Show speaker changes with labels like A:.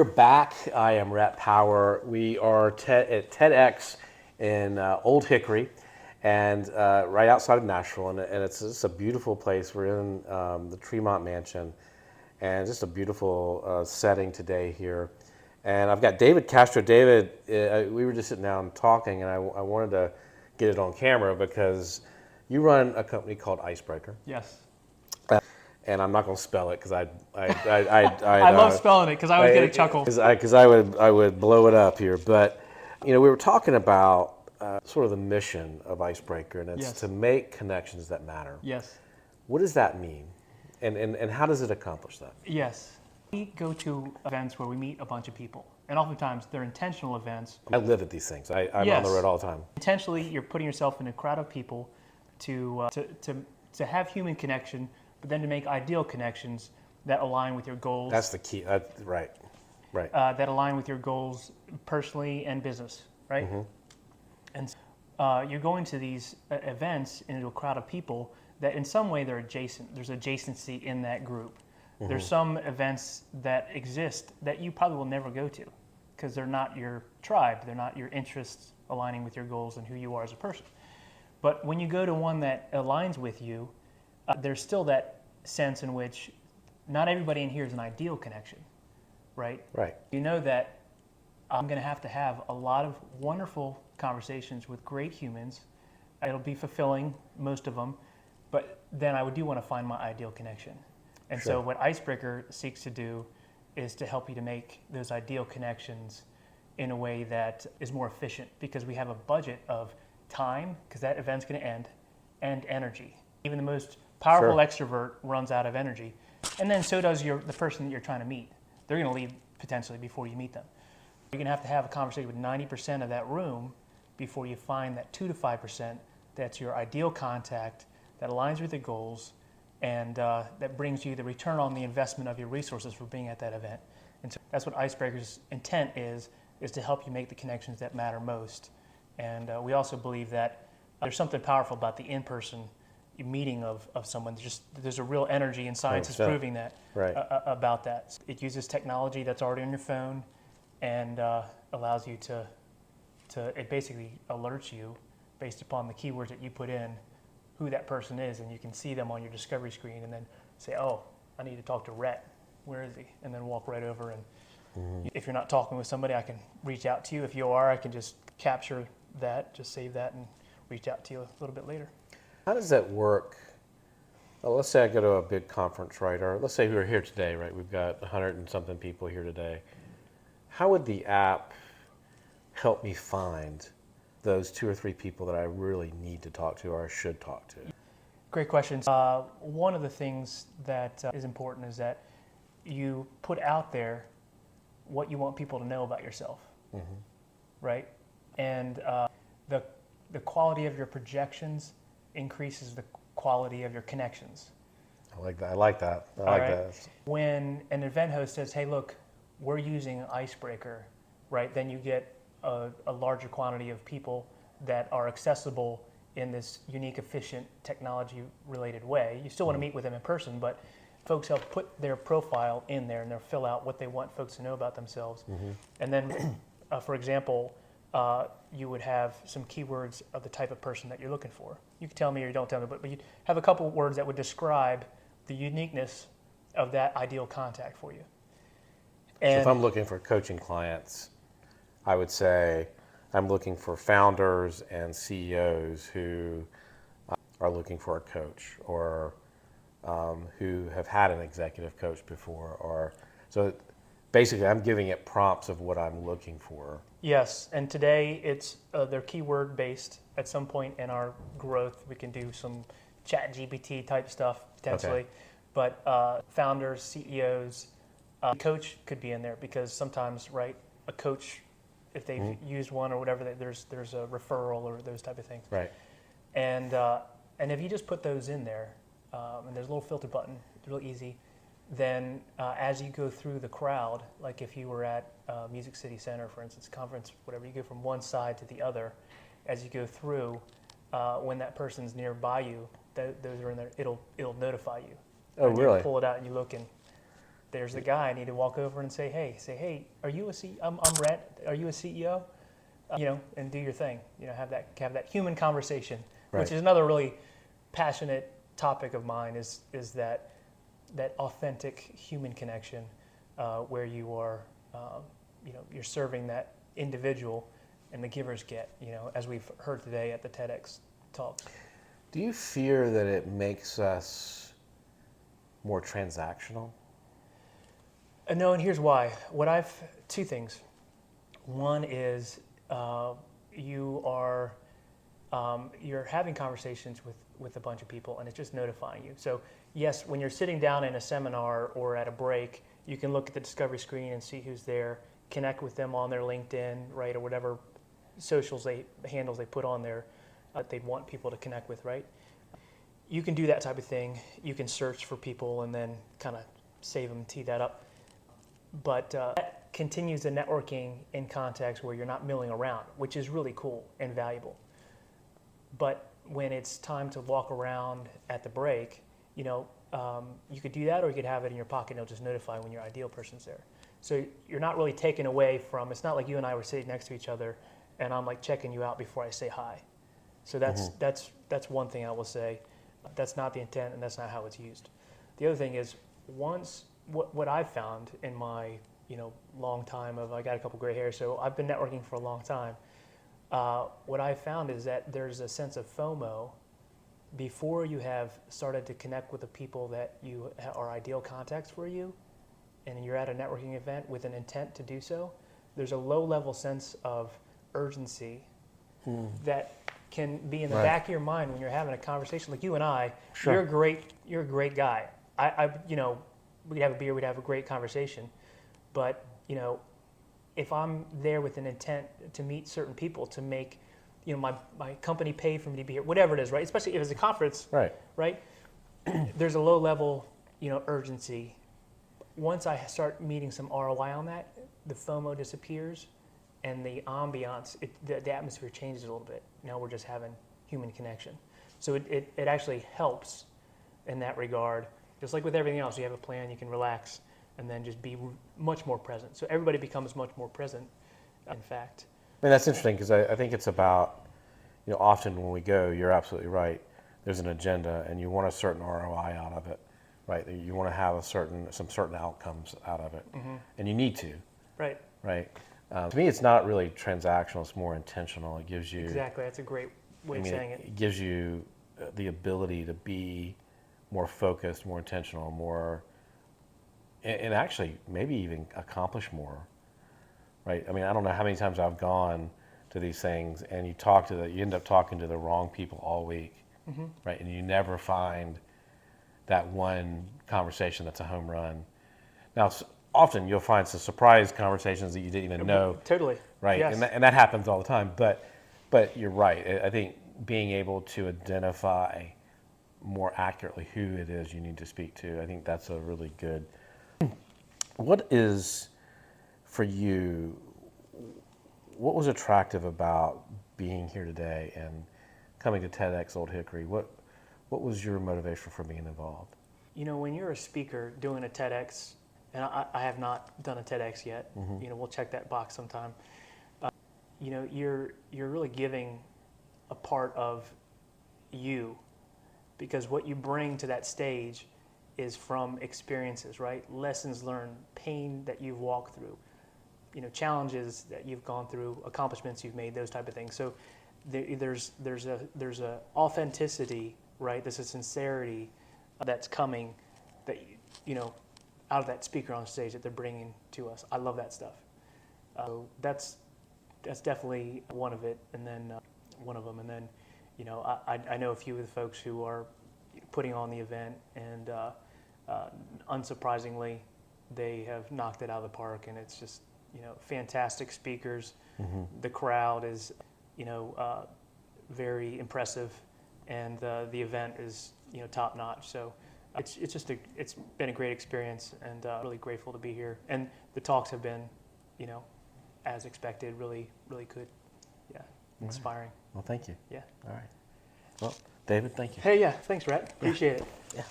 A: We're back. I am Rhett Power. We are at TEDx in Old Hickory, and right outside of Nashville, and it's a beautiful place. We're in the Tremont Mansion, and just a beautiful setting today here. And I've got David Castro. David, we were just sitting down talking, and I wanted to get it on camera because you run a company called IceBrekr's.
B: Yes.
A: And I'm not going to spell it because I
B: love spelling it because I always get a chuckle.
A: Because I would blow it up here. But we were talking about sort of the mission of IceBrekr, and it's to make connections that matter.
B: Yes.
A: What does that mean, and how does it accomplish that?
B: Yes. We go to events where we meet a bunch of people, and oftentimes they're intentional events.
A: I live at these things. I'm on the road all the time.
B: Intentionally, you're putting yourself in a crowd of people to have human connection, but then to make ideal connections that align with your goals.
A: That's the key. Right.
B: That align with your goals personally and business, right? Mm-hmm. And you're going to these events into a crowd of people that in some way they're adjacent. There's adjacency in that group. Mm-hmm. There's some events that exist that you probably will never go to because they're not your tribe. They're not your interests aligning with your goals and who you are as a person. But when you go to one that aligns with you, there's still that sense in which not everybody in here is an ideal connection, right?
A: Right.
B: You know that I'm going to have a lot of wonderful conversations with great humans. It'll be fulfilling, most of them, but then I do want to find my ideal connection. And so what IceBrekr seeks to do is to help you to make those ideal connections in a way that is more efficient because we have a budget of time, because that event's going to end, and energy. Even the most powerful extrovert runs out of energy. And then so does the person that you're trying to meet. They're going to leave potentially before you meet them. You're going to have a conversation with 90% of that room before you find that 2 to 5% that's your ideal contact, that aligns with your goals, and that brings you the return on the investment of your resources for being at that event. And so that's what IceBrekr's intent is to help you make the connections that matter most. And we also believe that there's something powerful about the in-person meeting of someone. There's a real energy, and science is proving that about that. It uses technology that's already on your phone and allows you it basically alerts you based upon the keywords that you put in who that person is, and you can see them on your discovery screen and then say, oh, I need to talk to Rhett. Where is he? And then walk right over, and if you're not talking with somebody, I can reach out to you. If you are, I can just capture that, just save that, and reach out to you a little bit later.
A: How does that work? Well, let's say I go to a big conference, right? Or let's say we're here today, right? We've got 100 and something people here today. How would the app help me find those 2 or 3 people that I really need to talk to or I should talk to?
B: Great questions. One of the things that is important is that you put out there what you want people to know about yourself, right? And the quality of your projections increases the quality of your connections.
A: I like that. I like that.
B: When an event host says, hey, look, we're using IceBrekr, right, then you get a larger quantity of people that are accessible in this unique, efficient, technology-related way. You still want to meet with them in person, but folks have put their profile in there and they'll fill out what they want folks to know about themselves. And then, for example, you would have some keywords of the type of person that you're looking for. You can tell me or you don't tell me, but you have a couple words that would describe the uniqueness of that ideal contact for you. And
A: so if I'm looking for coaching clients, I would say I'm looking for founders and CEOs who are looking for a coach, or who have had an executive coach before. So basically, I'm giving it prompts of what I'm looking for.
B: Yes, and today they're keyword based. At some point in our growth, we can do some chat GPT type stuff potentially, but founders, CEOs, coach could be in there because sometimes, right, a coach, if they've used one or whatever, there's a referral or those type of things.
A: Right.
B: And if you just put those in there, and there's a little filter button, it's real easy. Then as you go through the crowd, like if you were at Music City Center, for instance, conference, whatever, you go from one side to the other. As you go through, when that person's nearby you, those are in there. It'll notify you.
A: Oh, really?
B: You pull it out and you look, and there's the guy. I need to walk over and say, hey, are you I'm Rhett. Are you a CEO? And do your thing. Have that human conversation,
A: Right.
B: which is another really passionate topic of mine. Is that authentic human connection, where you are, you're serving that individual, and the givers get. As we've heard today at the TEDx talk.
A: Do you fear that it makes us more transactional?
B: No, and here's why. Two things. One is you're having conversations with a bunch of people, and it's just notifying you. So yes, when you're sitting down in a seminar or at a break, you can look at the discovery screen and see who's there, connect with them on their LinkedIn, right, or whatever handles they put on there that they'd want people to connect with, right? You can do that type of thing. You can search for people and then kind of save them, tee that up. But that continues the networking in context where you're not milling around, which is really cool and valuable. But when it's time to walk around at the break, you could do that, or you could have it in your pocket and it'll just notify when your ideal person's there. So you're not really taken away from, it's not like you and I were sitting next to each other and I'm like checking you out before I say hi. So that's one thing I will say. That's not the intent, and that's not how it's used. The other thing is, what I've found in my long time I got a couple gray hairs, so I've been networking for a long time. What I've found is that there's a sense of FOMO before you have started to connect with the people that you are ideal contacts for you, and you're at a networking event with an intent to do so. There's a low-level sense of urgency that can be in the back of your mind when you're having a conversation like you and I. Sure. You're a great guy. We'd have a beer, we'd have a great conversation. But, if I'm there with an intent to meet certain people, to make, my company pay for me to be here, whatever it is, right? Especially if it's a conference, right? There's a low level, urgency. Once I start meeting some ROI on that, the FOMO disappears, and the ambiance, the atmosphere changes a little bit. Now we're just having human connection. So it actually helps in that regard. Just like with everything else, you have a plan, you can relax, and then just be much more present. So everybody becomes much more present, in fact.
A: I mean, that's interesting, because I think it's about, often when we go, you're absolutely right, there's an agenda and you want a certain ROI out of it, right? You want to have some certain outcomes out of it, and you need to. Right. To me, it's not really transactional, it's more intentional. It gives you...
B: Exactly, that's a great way of saying it.
A: It gives you the ability to be more focused, more intentional, and actually maybe even accomplish more, right? I mean, I don't know how many times I've gone to these things and you end up talking to the wrong people all week, right? And you never find that one conversation that's a home run. Now, often you'll find some surprise conversations that you didn't even know.
B: Totally.
A: Right,
B: yes.
A: and that happens all the time. But you're right. I think being able to identify more accurately who it is you need to speak to, I think that's a really good. What is, for you, what was attractive about being here today and coming to TEDx Old Hickory? What was your motivation for being involved?
B: When you're a speaker doing a TEDx, and I have not done a TEDx yet. We'll check that box sometime. You're really giving a part of you, because what you bring to that stage is from experiences, right? Lessons learned, pain that you've walked through, challenges that you've gone through, accomplishments you've made, those type of things. So there's a authenticity, right? There's a sincerity that's coming that out of that speaker on stage that they're bringing to us. I love that stuff. So that's definitely one of it, and then one of them. And then, I know a few of the folks who are putting on the event, and unsurprisingly, they have knocked it out of the park, and it's just fantastic speakers. The crowd is very impressive, and the event is top notch. So. It's been a great experience, and really grateful to be here. And the talks have been, as expected, really, really good. Yeah, inspiring.
A: Well, thank you.
B: Yeah.
A: All right. Well, David, thank you.
B: Hey, yeah, thanks, Rhett. Appreciate it.
A: Yeah.